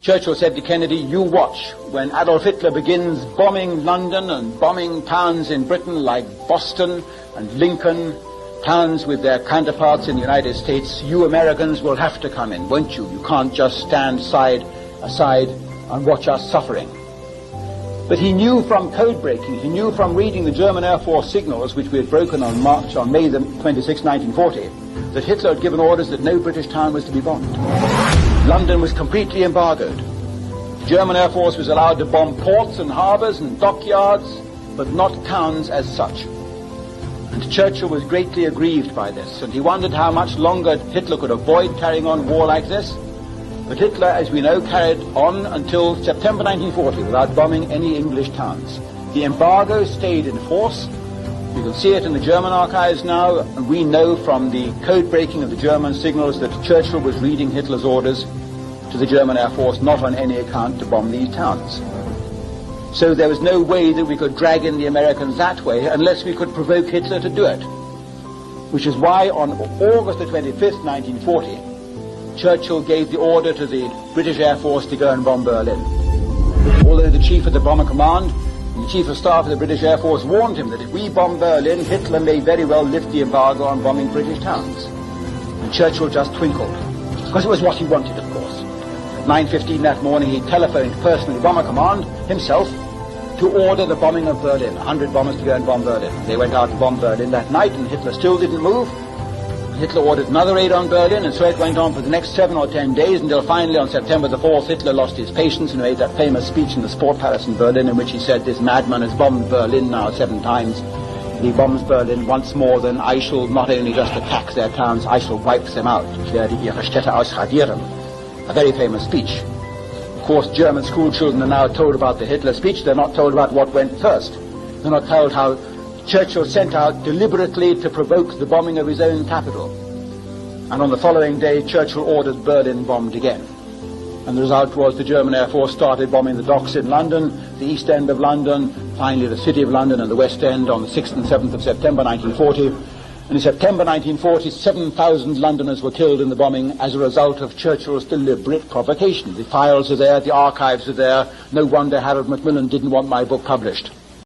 Churchill said to Kennedy, "You watch when Adolf Hitler begins bombing London and bombing towns in Britain like Boston and Lincoln, towns with their counterparts in the United States. You Americans will have to come in, won't you? You can't just stand aside and watch us suffering." But he knew from code breaking, he knew from reading the German Air Force signals, which we had broken on May 26, 1940, that Hitler had given orders that no British town was to be bombed. London was completely embargoed. German Air Force was allowed to bomb ports and harbours and dockyards, but not towns as such. And Churchill was greatly aggrieved by this, and he wondered how much longer Hitler could avoid carrying on war like this. But Hitler, as we know, carried on until September 1940 without bombing any English towns. The embargo stayed in force. You can see it in the German archives now, and we know from the code breaking of the German signals that Churchill was reading Hitler's orders to the German Air Force not on any account to bomb these towns. So there was no way that we could drag in the Americans that way unless we could provoke Hitler to do it. Which is why on August the 25th, 1940, Churchill gave the order to the British Air Force to go and bomb Berlin. Although the chief of the Bomber Command and the Chief of Staff of the British Air Force warned him that if we bomb Berlin, Hitler may very well lift the embargo on bombing British towns. And Churchill just twinkled, because it was what he wanted, of course. At 9:15 that morning, he telephoned personally to Bomber Command himself to order the bombing of Berlin, 100 bombers to go and bomb Berlin. They went out and bombed Berlin that night, and Hitler still didn't move. Hitler ordered another raid on Berlin, and so it went on for the next 7 or 10 days until finally on September the 4th, Hitler lost his patience and made that famous speech in the Sport Palace in Berlin in which he said, "This madman has bombed Berlin now 7 times. If he bombs Berlin once more, then I shall not only just attack their towns, I shall wipe them out. Ich werde ihre Städte ausradieren." A very famous speech. Of course, German school children are now told about the Hitler speech. They're not told about what went first. They're not told how Churchill sent out deliberately to provoke the bombing of his own capital. And on the following day, Churchill ordered Berlin bombed again. And the result was the German Air Force started bombing the docks in London, the East End of London, finally the City of London and the West End on the 6th and 7th of September 1940. And in September 1940, 7,000 Londoners were killed in the bombing as a result of Churchill's deliberate provocation. The files are there, the archives are there. No wonder Harold Macmillan didn't want my book published.